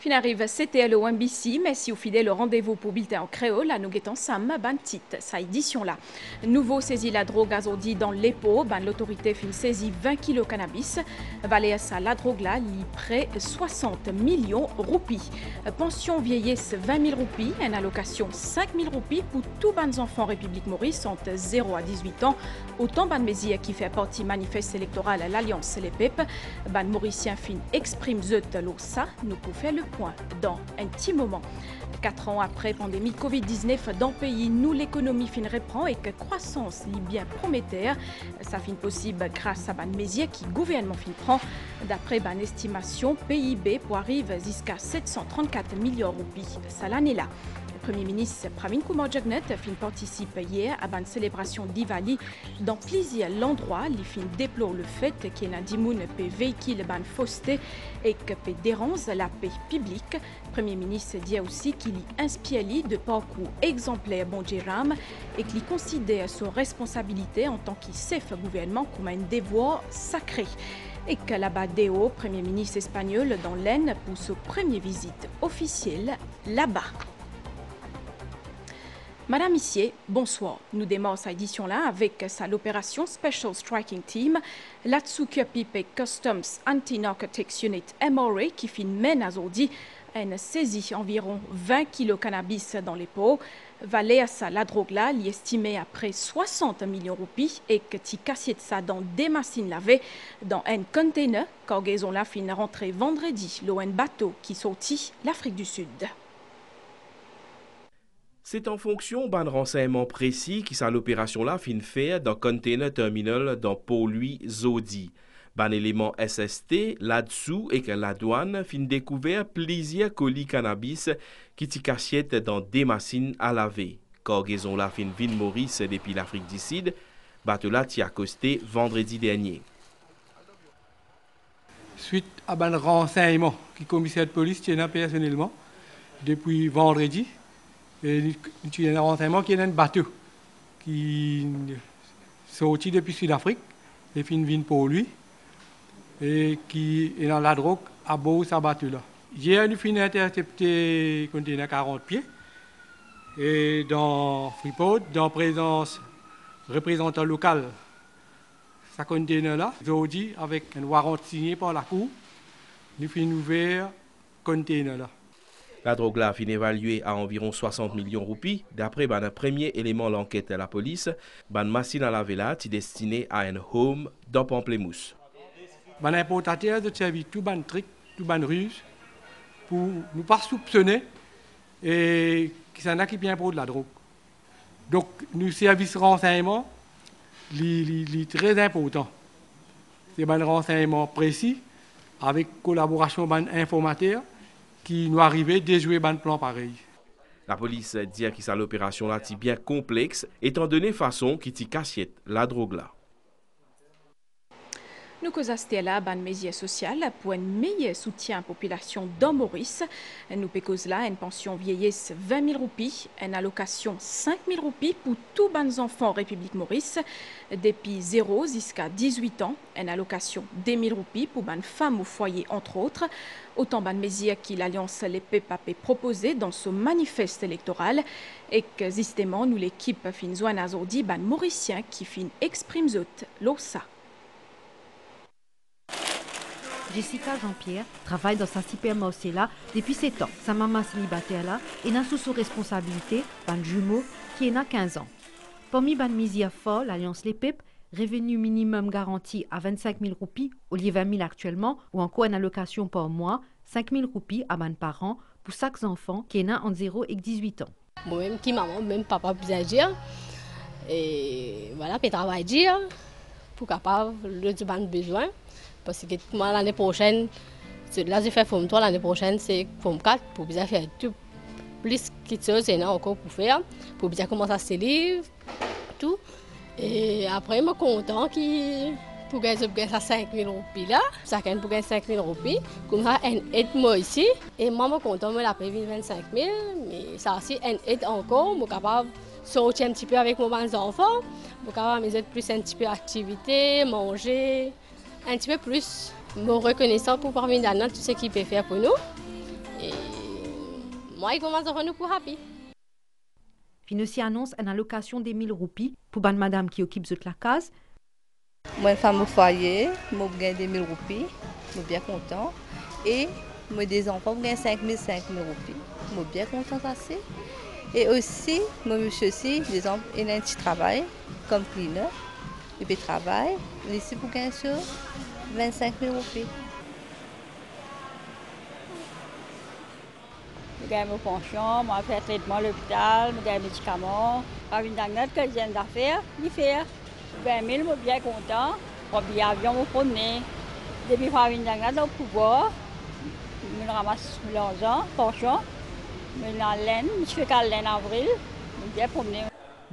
Fin arrive, c'était le MBC, mais si vous fidèle le rendez-vous pour bulletin en créole, là nous guettons Sam Bantit, sa édition là. Nouveau saisi la drogue azodi dans l'EPO, l'autorité fin saisi 20 kg cannabis, valait ça la drogue là, li près 60 millions roupies. Pension vieillesse 20 000 roupies, une allocation 5 000 roupies pour tous les enfants République Maurice entre 0 à 18 ans. Autant ban Mésia qui fait partie manifeste électoral à l'Alliance Les PEP, ban Mauricien fin exprime zut ça, nous pouvons faire le point dans un petit moment. 4 ans après pandémie Covid-19 dans le pays, nous l'économie fin reprend et que croissance li bien prometteur. Ça fin possible grâce à ban Mésia qui gouvernement fin prend. D'après ban estimation, PIB pour arrive jusqu'à 734 millions de roupies. Ça l'année là. Le Premier ministre Pravin Kumar Jagnat fin participe hier à une célébration d'Ivali dans plusieurs endroits. Il fin déplore le fait qu'il y a des gens qui véhiculent ban fausseté et que peut déranger la paix publique. Le Premier ministre dit aussi qu'il y inspire de parcours exemplaire bon Jéram et qu'il considère son responsabilité en tant que chef gouvernement comme un devoir sacré. Et que là-bas Deo, Premier ministre espagnol dans l'Aisne pour sa première visite officielle là-bas. Madame Issier, bonsoir. Nous démarrons cette édition-là avec l'opération Special Striking Team, l'Atsuka Pipe Customs Anti-Narcotics Unit MRA qui mène aujourd'hui une saisie environ 20 kg cannabis dans les pots. Valait à ça la drogue là, estimée à près 60 millions de roupies et que tu cassiez ça dans des machines lavées dans un container. Cargaison là fin rentrée vendredi, l'eau un bateau qui sortit l'Afrique du Sud. C'est en fonction d'un renseignement précis qui ça l'opération là fin fait dans container terminal dans Port-Louis Zodi. Un élément SST là-dessous et que la douane fin découvert plusieurs colis cannabis qui t'y cachaient dans des machines à laver. Cargaison là fin vin Maurice depuis l'Afrique du Sud, bateau là t'y accosté vendredi dernier. Suite à un renseignement qui commissaire de police tient personnellement depuis vendredi. Et il y a un renseignement qui est un bateau qui est sorti depuis Sud-Afrique, et fin vient pour lui, et qui est dans la drogue à bord de ce bateau-là. Hier, nous avons intercepté un conteneur 40 pieds, et dans Freeport, dans présence représentant local, ce conteneur-là, aujourd'hui, avec un warrant signé par la Cour, nous avons ouvert le conteneur-là. La drogue là fin évaluée à environ 60 millions de roupies. D'après un premier élément de l'enquête de la police, une machine à laver là est destinée à un home dans Pamplemousse. Un importateur de servir tout ban trick, tout ban ruse pour ne pas soupçonner et qui s'en a qui bien pour de la drogue. Donc, nos services renseignement, c'est très important. C'est un renseignement précis avec collaboration d'un informateur qui nous arrivait de jouer un plan pareil. La police dit que l'opération là est bien complexe, étant donné façon qui t'y cachette la drogue là. Nous causons là ban mesure sociale pour un meilleur soutien à la population dans Maurice. Nous pécose là une pension vieillesse 20 000 roupies, une allocation 5 000 roupies pour tous les enfants République Maurice. Depuis 0 jusqu'à 18 ans, une allocation 2 000 roupies pour les femmes au foyer entre autres. Autant ban mesure qui l'Alliance Les PEP proposé dans ce manifeste électoral et que justement nous l'équipe fin zoine azordi ban Mauricien qui fin exprime zot l'ossa. Jessica Jean-Pierre travaille dans sa supermarché là depuis 7 ans. Sa maman célibataire là est sous sous responsabilité d'un jumeau qui est 15 ans. Parmi ban misia fort, l'Alliance Les PEP, revenu minimum garanti à 25 000 roupies au lieu de 20 000 actuellement, ou encore une allocation par mois, 5 000 roupies à ban parents pour chaque enfant qui est entre 0 et 18 ans. Moi-même qui maman, même papa plus dire. Et voilà, puis travail dire pour capable le ban besoin. Parce que moi, l'année prochaine, là, j'ai fait Forme 3, l'année prochaine, c'est Forme 4, pour bien faire tout, plus quelque chose, c'est encore pour faire, pour bien commencer à se lire, tout. Et après, je suis content pour gagner 5 000 roupies là, chacun pour gagner 5 000 roupies, comme ça, un aide moi ici. Et moi, je suis content, je l'ai 25 000, mais ça aussi, un aide encore, je suis capable de sortir un petit peu avec mes enfants, je suis capable de plus un petit peu d'activité, manger. Un petit peu plus me reconnaissant pour parmi tout ce qu'il peut faire pour nous. Et Moi, il commence à faire nous pour happy. Fin aussi annonce une allocation des 1000 roupies pour une madame qui occupe toute la case. Moi, une femme au foyer, moi, je gagne 2000 roupies, je suis bien content. Et moi, des enfants, je gagne 5000 roupies, je suis bien content aussi. Et aussi, moi, monsieur aussi, des enfants, il a un petit travail comme cleaner, et puis travail, ici pour gagner sur 25 000 roupies. Je gagne mon pension, je fais traitement à l'hôpital, je gagne mes médicaments. Par une dernière que je viens d'affaires, je fais. Je gagne 1000, je suis bien content. Je prends bien avion, je promener. Depuis par une dernière, je pouvoir. Je ramasse l'argent, pension. Je la laine, je fais qu'à laine en avril. Je suis bien promener.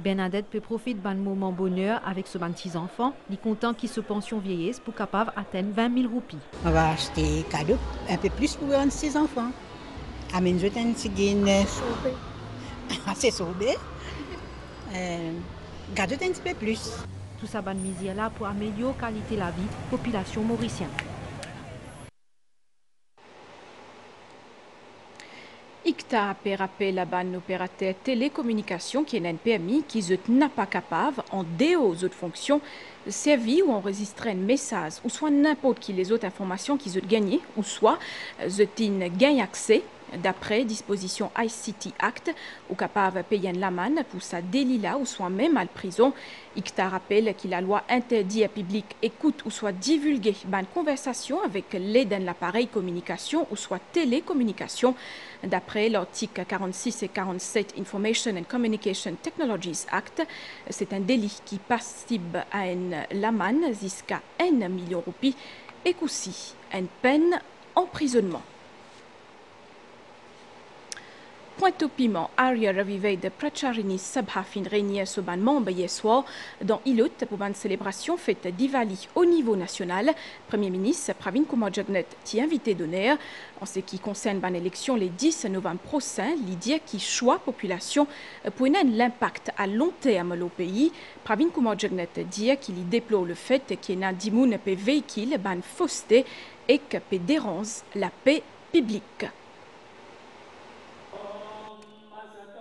Bernadette peut profiter d'un moment bonheur avec ce petit enfant. Il est content qu'il se pension vieillesse pour capable atteindre 20 000 roupies. On va acheter un cadeau un peu plus pour un de ses enfants. Amen, je t'ai un sauvé. C'est sauvé. Cadeau un petit peu plus. Tout ça ban misère là pour améliorer la qualité de la vie de la population mauricienne. ICTA a rappelé la ban opérateur télécommunication qui est un PMI qui n'est pas capable, en déo aux autres fonctions, servir ou enregistrer un message ou soit n'importe qui les autres informations qu'ils ont gagnées ou soit ils gagnent accès d'après disposition ICT Act ou capable de payer une amende pour sa délit là ou soit même à la prison. ICTA rappelle que la loi interdit à public écoute ou soit divulguer une conversation avec l'aide d'un appareil communication ou soit télécommunication. D'après l'article 46 et 47 Information and Communication Technologies Act, c'est un délit qui passible à une amende jusqu'à 1 million de roupies et aussi une peine d'emprisonnement. Point au piment, Aria Ravivé de Pracharini Sabha fin réunion ce ban membre hier soir dans Ilut pour une célébration faite d'Ivali au niveau national. Premier ministre Pravin Kumar Jagnat t'y invité d'honneur. En ce qui concerne ban élection les 10 novembre prochain, l'idée qui choix population pour l'impact à long terme au pays. Pravin Kumar Jagnat dit qu'il déplore le fait qu'il y a 10 moun peut véhicule ban fausseté et que peut déranger la paix publique.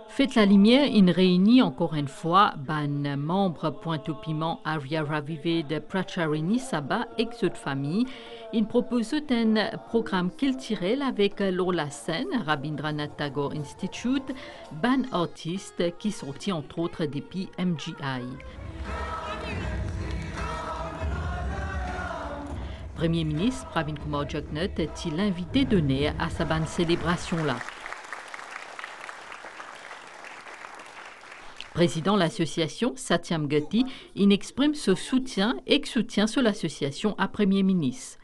Faites la lumière, une réunie encore une fois, ban membre Pointe au Piment Aria Ravivé de Pracharini Sabha et toute famille. Il propose un programme culturel avec Lola Sen, Rabindranath Tagore Institute, ban artiste qui sortit entre autres depuis MGI. Premier ministre Pravin Kumar Jagnat est-il invité d'honneur à sa ban célébration-là. Président de l'association, Satyam Gati, il exprime ce soutien et soutient sur l'association à Premier ministre.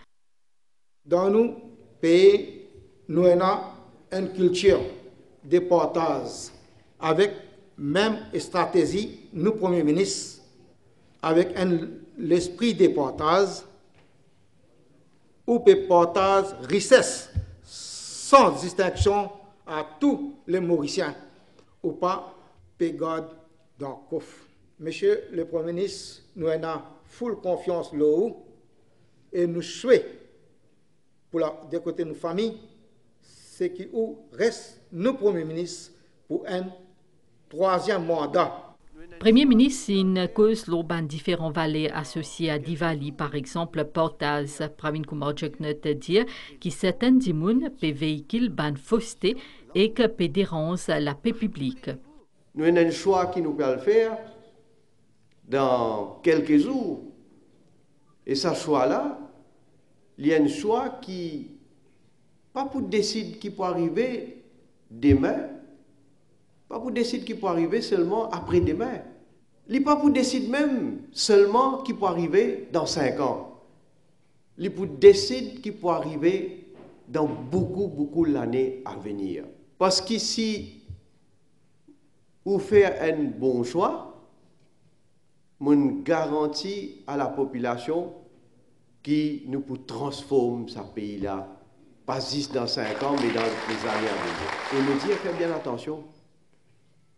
Dans nos pays, nous avons une culture de partage avec même stratégie, nous Premier ministre, avec l'esprit de partage, où peut partage richesse sans distinction à tous les Mauriciens, ou pas pégade dans le coffre. Monsieur le Premier ministre, nous avons full confiance là-haut et nous souhaitons, pour de côté de nos familles, ce qui reste nos Premiers ministres pour un 3e mandat. Premier ministre, une cause l'auban différents vallées associées à Diwali, par exemple, Portaz, Pravin Kumar Jagnat dit que certains dimoun peut véhicule ban fausseté et que peut déranger la paix publique. Nous avons un choix qui nous peut le faire dans quelques jours. Et ce choix-là, il y a un choix qui, pas pour décider qui peut arriver demain, pas pour décider qui peut arriver seulement après-demain. Il n'est pas pour décider même seulement qui peut arriver dans 5 ans. Il est pour décider qui peut arriver dans beaucoup l'année à venir. Parce qu'ici, ou faire un bon choix, on garantit à la population qui nous peut transformer ce pays-là, pas juste dans 5 ans, mais dans les années à venir. Et nous dire, faites bien attention,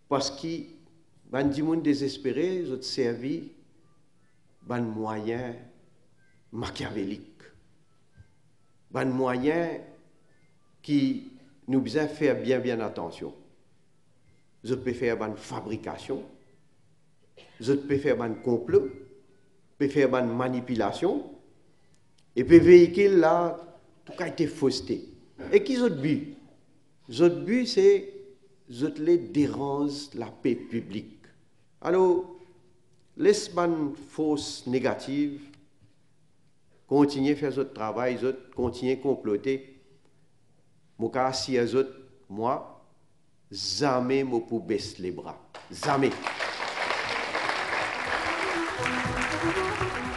parce qu'il y a des gens désespérés, ils ont servi des moyens machiavéliques, des moyens qui nous devons faire bien attention. Vous pouvez faire une fabrication, vous pouvez faire un complot, vous pouvez faire une manipulation, et puis véhicule là, tout a été fausseté. Et qui est le but? Le but, c'est de déranger la paix publique. Alors, laisse une fausse négative, continuez à faire votre travail, continuez à comploter. Moi, si moi, jamais je peux baisser les bras. Jamais.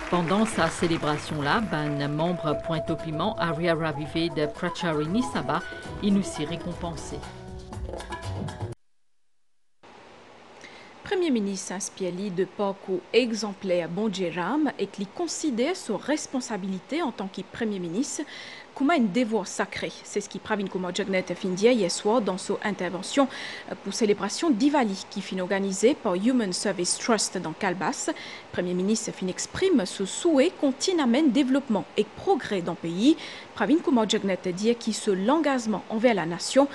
Pendant sa célébration-là, ben membre Pointe au Piment, Aria Ravivé de Pracharini Sabah, il nous s'y récompensé. Premier ministre inspire de parcours exemplaire Bonjeram et qui considère sa responsabilité en tant que Premier ministre comme un devoir sacré. C'est ce qui Pravin Kumar Jagnat Findia hier soir dans son intervention pour célébration Diwali qui fut organisée par Human Service Trust dans Kalbas. Premier ministre fin exprime ce souhait qu'on amène développement et progrès dans le pays. Pravin Kumar Jagnat dit que l'engagement envers la nation,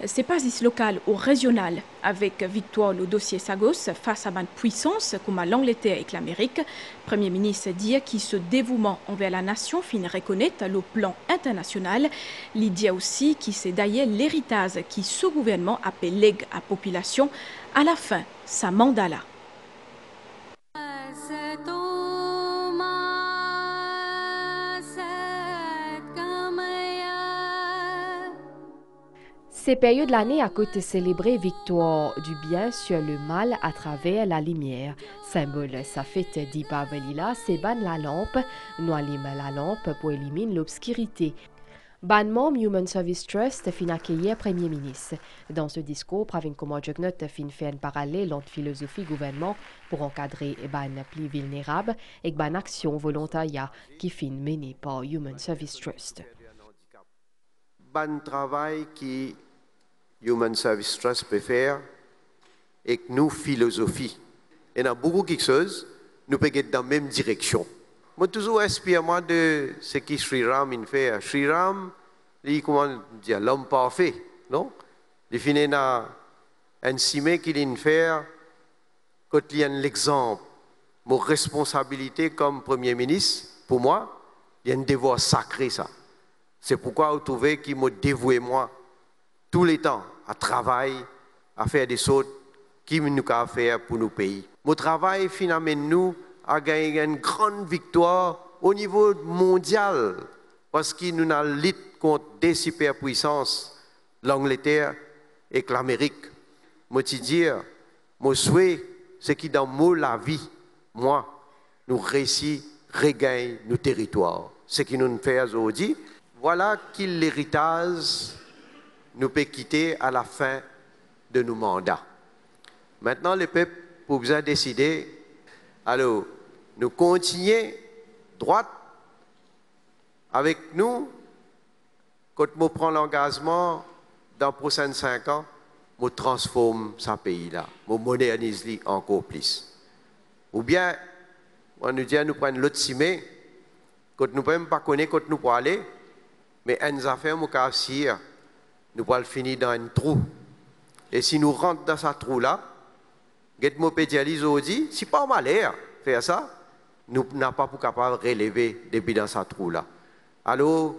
c'est pas ici local ou régional avec victoire le dossier Sagos face à une puissance comme l'Angleterre et l'Amérique. Premier ministre dit que ce dévouement envers la nation finit reconnaître le plan international. Il dit aussi que c'est d'ailleurs l'héritage qui ce gouvernement appelle lègue à population à la fin sa mandat là. Ces périodes de l'année à côté célébrer victoire du bien sur le mal à travers la lumière. Symbole sa fête d'Ipavali, c'est ban la lampe, nous allumons la lampe pour éliminer l'obscurité. Ban membre Human Service Trust fin accueillir Premier ministre. Dans ce discours, Pravin Kumar Jagnat fin fait un parallèle entre philosophie gouvernement pour encadrer ban plus vulnérables et ban action volontariat qui fin menée par Human Service Trust. Ban travail qui Human Service Trust peut faire et que nous, philosophie. Et dans beaucoup de choses, nous pouvons être dans la même direction. Moi, toujours inspire moi de ce que Sri Ram fait. Sri Ram, il comment dire l'homme parfait, non? Il finit dans un cimé qu'il fait quand il y a l'exemple. Mon responsabilité comme Premier ministre, pour moi, il y a un devoir sacré ça. C'est pourquoi vous trouvez qu'il m'a dévoué moi tous les temps à travailler, à faire des choses qui nous a faire pour nos pays. Mon travail finalement nous a gagné une grande victoire au niveau mondial parce que nous avons lutté contre des superpuissances, l'Angleterre et l'Amérique. Moi te dire, mon souhait, c'est que dans la vie, moi, nous réussissons à regagner nos territoires. Ce que nous faisons aujourd'hui, voilà qu'il l'héritage nous peut quitter à la fin de nos mandats. Maintenant, le peuple pour besoin décider. Alors, nous continuons droite avec nous. Quand nous prenons l'engagement dans les prochains 5 ans, nous transformons ce pays-là, nous modernisons encore plus. Ou bien, on nous dit nous prenons l'autre cimé, quand nous ne pouvons pas connaître quand nous pouvons aller, mais une affaire, nous nous pouvons finir dans un trou. Et si nous rentrons dans ce trou-là, nous pédialise aujourd'hui, si pas malheur faire ça, nous n'avons pas pour capable de relever depuis dans ce trou-là. Alors,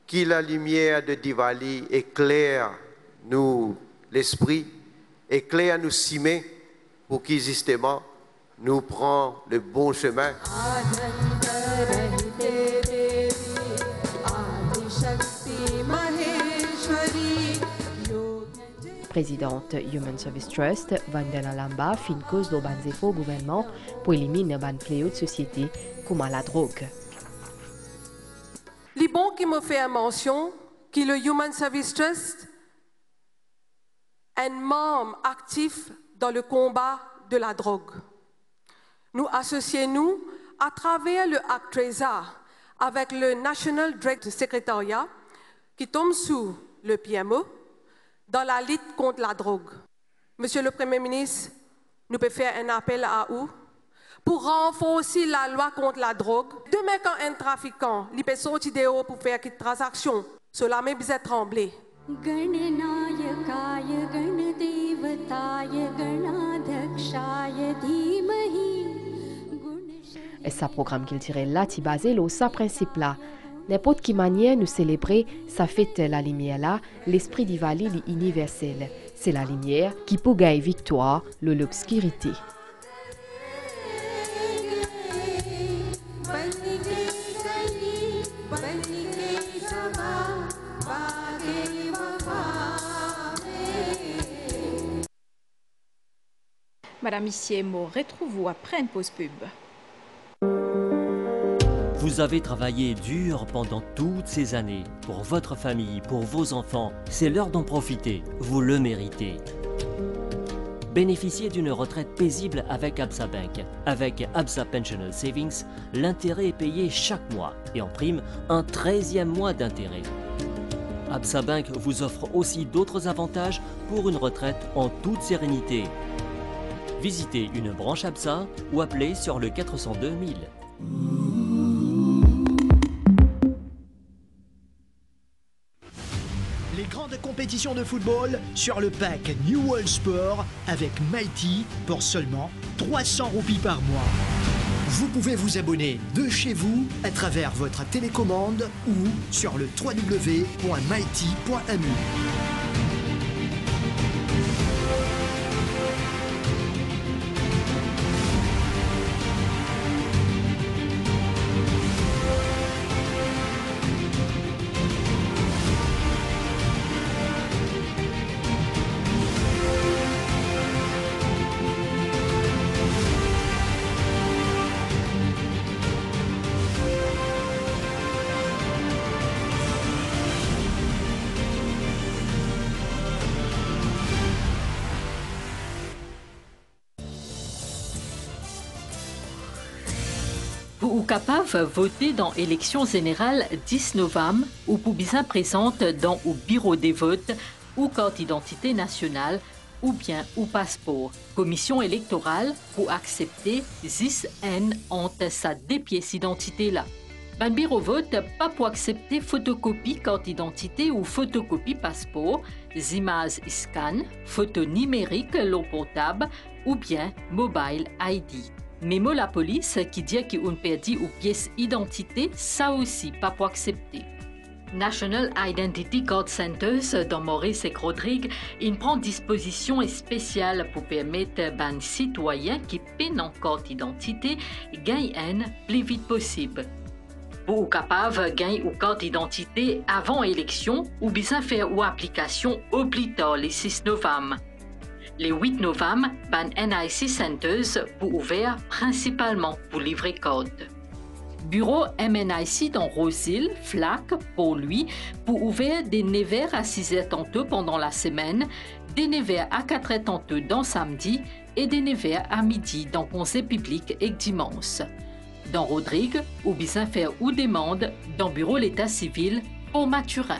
que la lumière de Diwali éclaire nous l'esprit, éclaire nous cimer pour que justement nous prenions le bon chemin. Présidente Human Service Trust, Vandana Lamba, fin cause de ban efforts gouvernement pour éliminer ban fléau de société comme la drogue. Les bons qui me fait mention que le Human Service Trust est un membre actif dans le combat de la drogue. Nous associons-nous à travers le ACTRESA avec le National Drug Secretariat qui tombe sous le PMO dans la lutte contre la drogue. Monsieur le Premier ministre, nous pouvons faire un appel à vous pour renforcer la loi contre la drogue. Demain, quand un trafiquant peut sortir dehors pour faire une transaction, cela m'a bien tremblé. Et ça programme qu'il tirait là, qui basé au sa principe là. N'importe qui manière nous célébrer sa fête la lumière là, l'esprit d'Ivali universel. C'est la lumière qui peut gagner victoire, l'obscurité. Madame Issiemo, retrouvez-vous après une pause pub. Vous avez travaillé dur pendant toutes ces années. Pour votre famille, pour vos enfants, c'est l'heure d'en profiter. Vous le méritez. Bénéficiez d'une retraite paisible avec Absa Bank. Avec Absa Pensional Savings, l'intérêt est payé chaque mois et en prime, un 13e mois d'intérêt. Absa Bank vous offre aussi d'autres avantages pour une retraite en toute sérénité. Visitez une branche Absa ou appelez sur le 402 000. Les grandes compétitions de football sur le pack New World Sport avec Mighty pour seulement 300 roupies par mois. Vous pouvez vous abonner de chez vous à travers votre télécommande ou sur le www.mighty.mu. Ou capable voter dans l'élection générale 10 novembre ou pour bien présente dans le bureau des votes ou carte d'identité nationale ou bien ou passeport. Commission électorale pour accepter 10 N entre sa deux pièces d'identité là. Ben bureau vote pas pour accepter photocopie carte d'identité ou photocopie passeport, images scan, photo numérique, l'eau portable ou bien mobile ID. Même la police qui dit qu'on perdit ou pièce d'identité, ça aussi pas pour accepter. National Identity Card Centers dans Maurice et Rodrigue, il prend disposition spéciale pour permettre aux citoyens qui peinent en carte d'identité gagner plus vite possible. Pour capable gagner une carte d'identité avant l'élection ou bien faire une application au plus tard le 6 novembre. Le 8 novembre, ban NIC Centers pour ouvrir principalement pour livrer code. Bureau MNIC dans Rosil, Flac, pour lui, pour ouvrir des 9h à 6h tantôt pendant la semaine, des 9h à 4h tantôt dans samedi et des 9h à midi dans conseil public et dimanche. Dans Rodrigue, ou bien faire ou demande dans bureau l'état civil pour Mathurin.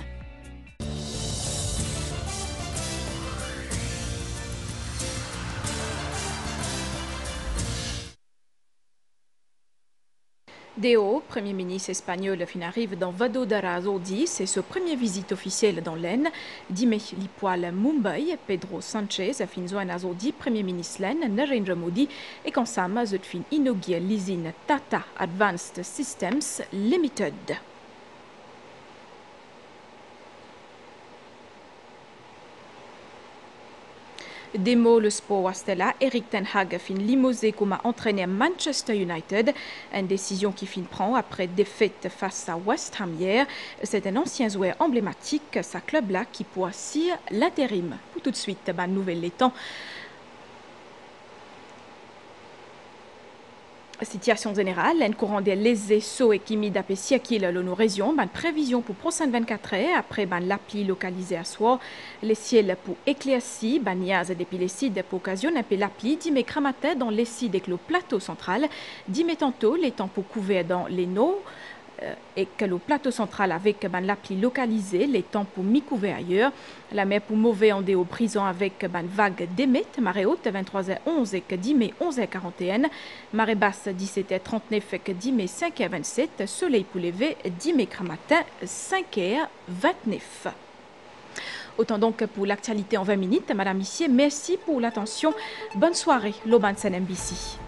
Deo, Premier ministre espagnol, arrive dans Vadodara aujourd'hui. C'est sa première visite officielle dans l'Aisne. Dime l'Ipoil Mumbai, Pedro Sanchez a fin joint aujourd'hui, Premier ministre l'Aisne, Narendra Modi, et quand ça m'a fin inauguré l'usine Tata Advanced Systems Limited. Demo le sport Wastella, Eric Ten Hag fin limosé comme entraîneur Manchester United, une décision qui fin prend après défaite face à West Ham hier. C'est un ancien joueur emblématique, sa club là qui poursuit l'intérim. Pour tout de suite, nouvelle les temps. Situation générale, un courant des lésés sauts et qui mis d'apprécier qui est nos régions, prévision pour prochaine 24 heures après l'appli localisée à soir, les ciels pour éclairci, niaz depuis les sites pour occasion un peu l'appli, dime cramaté dans les sites avec le plateau central, dime tantôt les temps pour couvert dans les naux, et que le plateau central avec l'appli localisée, les temps pour mi-couvert ailleurs, la mer pour mauvais en déo prison avec vague d'émet, marée haute 23h11 et que 10 mai 11h41, marée basse 17h39 et que 10 mai 5h27, soleil pour lever 10 mai matin 5h29. Autant donc pour l'actualité en 20 minutes. Madame, Monsieur, merci pour l'attention. Bonne soirée, l'Oban NBC.